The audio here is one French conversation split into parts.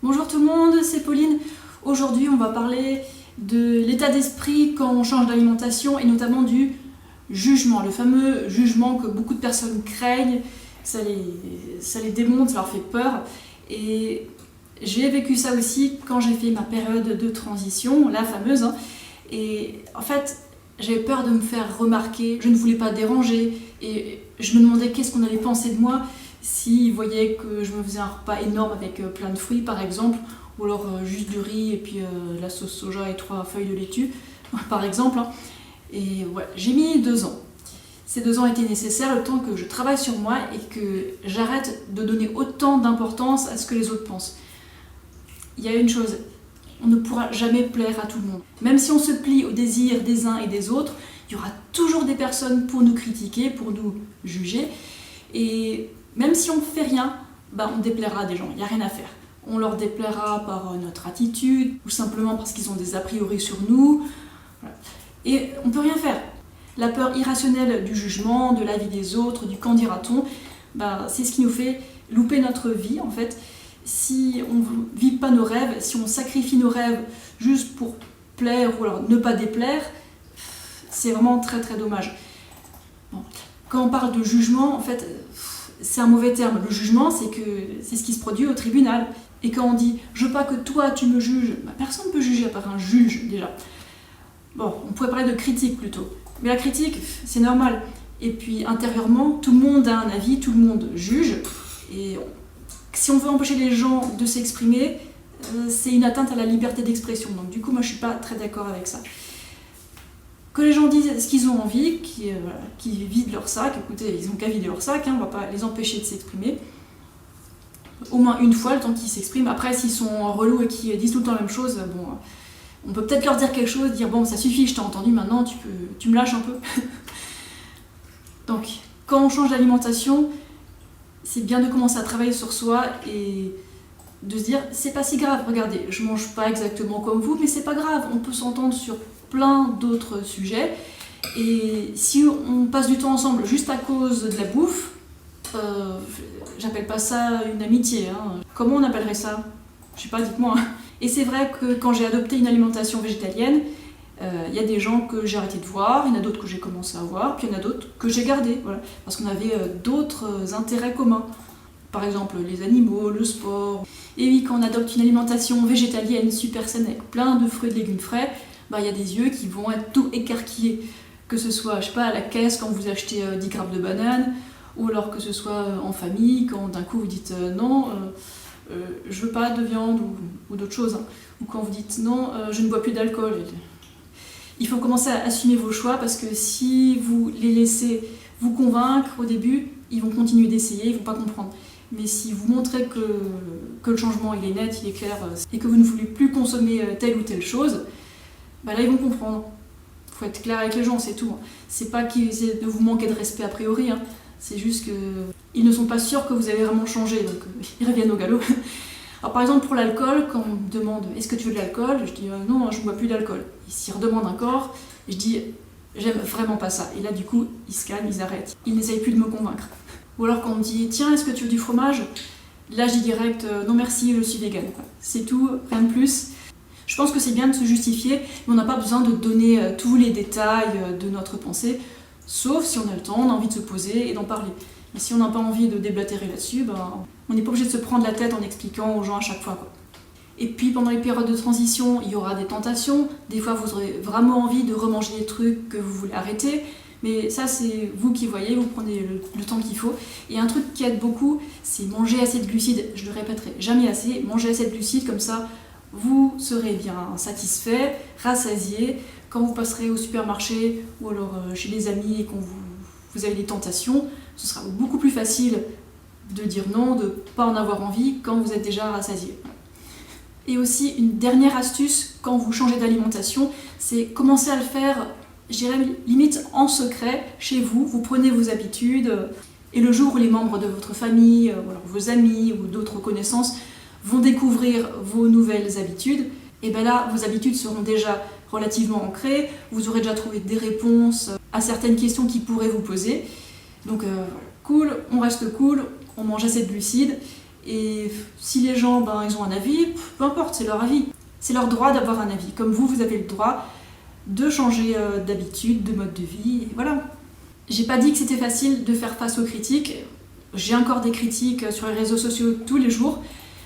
Bonjour tout le monde, c'est Pauline. Aujourd'hui, on va parler de l'état d'esprit quand on change d'alimentation et notamment du jugement, le fameux jugement que beaucoup de personnes craignent, ça les démonte, ça leur fait peur. Et j'ai vécu ça aussi quand j'ai fait ma période de transition, la fameuse. Et en fait, j'avais peur de me faire remarquer, je ne voulais pas déranger et je me demandais qu'est-ce qu'on allait penser de moi s'ils voyaient que je me faisais un repas énorme avec plein de fruits par exemple, ou alors juste du riz et puis la sauce soja et 3 feuilles de laitue par exemple. Et ouais, j'ai mis 2 ans. Ces 2 ans étaient nécessaires le temps que je travaille sur moi et que j'arrête de donner autant d'importance à ce que les autres pensent. Il y a une chose, on ne pourra jamais plaire à tout le monde. Même si on se plie aux désirs des uns et des autres, il y aura toujours des personnes pour nous critiquer, pour nous juger. Et même si on ne fait rien, on déplaira à des gens, il n'y a rien à faire. On leur déplaira par notre attitude, ou simplement parce qu'ils ont des a priori sur nous. Voilà. Et on ne peut rien faire. La peur irrationnelle du jugement, de l'avis des autres, du qu'en dira-t-on, c'est ce qui nous fait louper notre vie en fait. Si on ne vit pas nos rêves, si on sacrifie nos rêves juste pour plaire ou alors ne pas déplaire, c'est vraiment très très dommage. Bon. Quand on parle de jugement, en fait, c'est un mauvais terme. Le jugement, c'est ce qui se produit au tribunal. Et quand on dit « je veux pas que toi tu me juges », personne ne peut juger à part un juge déjà. Bon, on pourrait parler de critique plutôt. Mais la critique, c'est normal. Et puis intérieurement, tout le monde a un avis, tout le monde juge. Et si on veut empêcher les gens de s'exprimer, c'est une atteinte à la liberté d'expression. Donc du coup, moi je suis pas très d'accord avec ça. Que les gens disent ce qu'ils ont envie, qu'ils vident leur sac, écoutez, ils n'ont qu'à vider leur sac, on ne va pas les empêcher de s'exprimer. Au moins une fois, le temps qu'ils s'expriment. Après, s'ils sont relous et qu'ils disent tout le temps la même chose, on peut peut-être leur dire quelque chose, dire bon, ça suffit, je t'ai entendu, maintenant tu me lâches un peu. Donc, quand on change d'alimentation, c'est bien de commencer à travailler sur soi et de se dire c'est pas si grave, regardez, je mange pas exactement comme vous, mais c'est pas grave, on peut s'entendre sur plein d'autres sujets. Et si on passe du temps ensemble juste à cause de la bouffe, j'appelle pas ça une amitié. Comment on appellerait ça? Je sais pas, dites-moi. Et c'est vrai que quand j'ai adopté une alimentation végétalienne, y a des gens que j'ai arrêté de voir, il y en a d'autres que j'ai commencé à voir, puis il y en a d'autres que j'ai gardés, voilà, parce qu'on avait d'autres intérêts communs. Par exemple les animaux, le sport. Et oui, quand on adopte une alimentation végétalienne super saine avec plein de fruits et de légumes frais, y a des yeux qui vont être tout écarquillés. Que ce soit, je sais pas, à la caisse quand vous achetez 10 grammes de bananes, ou alors que ce soit en famille, quand d'un coup vous dites non, je veux pas de viande ou d'autres choses. Ou quand vous dites non, je ne bois plus d'alcool. Il faut commencer à assumer vos choix parce que si vous les laissez vous convaincre au début, ils vont continuer d'essayer, ils vont pas comprendre. Mais si vous montrez que le changement il est net, il est clair, et que vous ne voulez plus consommer telle ou telle chose, là ils vont comprendre. Il faut être clair avec les gens, c'est tout. C'est pas qu'ils essaient de vous manquer de respect a priori, c'est juste qu'ils ne sont pas sûrs que vous avez vraiment changé, donc ils reviennent au galop. Alors par exemple pour l'alcool, quand on me demande est-ce que tu veux de l'alcool, je dis non, je ne bois plus d'alcool. Ils s'y redemandent encore, et je dis j'aime vraiment pas ça. Et là du coup ils se calment, ils arrêtent. Ils n'essayent plus de me convaincre. Ou alors quand on me dit tiens, est-ce que tu veux du fromage, là je dis direct non merci, je suis végane. C'est tout, rien de plus. Je pense que c'est bien de se justifier, mais on n'a pas besoin de donner tous les détails de notre pensée, sauf si on a le temps, on a envie de se poser et d'en parler. Mais si on n'a pas envie de déblatérer là-dessus, on n'est pas obligé de se prendre la tête en expliquant aux gens à chaque fois. Et puis pendant les périodes de transition, il y aura des tentations. Des fois, vous aurez vraiment envie de remanger des trucs que vous voulez arrêter. Mais ça, c'est vous qui voyez, vous prenez le temps qu'il faut. Et un truc qui aide beaucoup, c'est manger assez de glucides. Je le répéterai jamais assez, manger assez de glucides, comme ça, vous serez bien satisfait, rassasié. Quand vous passerez au supermarché ou alors chez des amis et que vous avez des tentations, ce sera beaucoup plus facile de dire non, de ne pas en avoir envie quand vous êtes déjà rassasié. Et aussi, une dernière astuce quand vous changez d'alimentation, c'est commencer à le faire, je dirais limite en secret, chez vous. Vous prenez vos habitudes et le jour où les membres de votre famille, ou alors vos amis ou d'autres connaissances vont découvrir vos nouvelles habitudes, et là, vos habitudes seront déjà relativement ancrées, vous aurez déjà trouvé des réponses à certaines questions qui pourraient vous poser. Donc cool, on reste cool, on mange assez de glucides, Et si les gens, ils ont un avis, peu importe, c'est leur avis. C'est leur droit d'avoir un avis. Comme vous avez le droit de changer d'habitude, de mode de vie, et voilà. J'ai pas dit que c'était facile de faire face aux critiques. J'ai encore des critiques sur les réseaux sociaux tous les jours,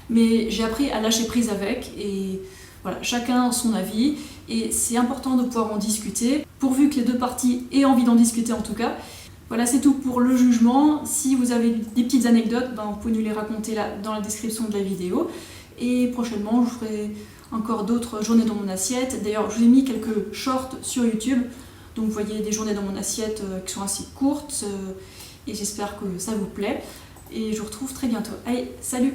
mais j'ai appris à lâcher prise avec, et voilà, chacun son avis, et c'est important de pouvoir en discuter, pourvu que les deux parties aient envie d'en discuter en tout cas. Voilà, c'est tout pour le jugement. Si vous avez des petites anecdotes, vous pouvez nous les raconter là dans la description de la vidéo. Et prochainement, je ferai encore d'autres journées dans mon assiette. D'ailleurs, je vous ai mis quelques shorts sur YouTube. Donc vous voyez des journées dans mon assiette qui sont assez courtes. Et j'espère que ça vous plaît. Et je vous retrouve très bientôt. Allez, salut!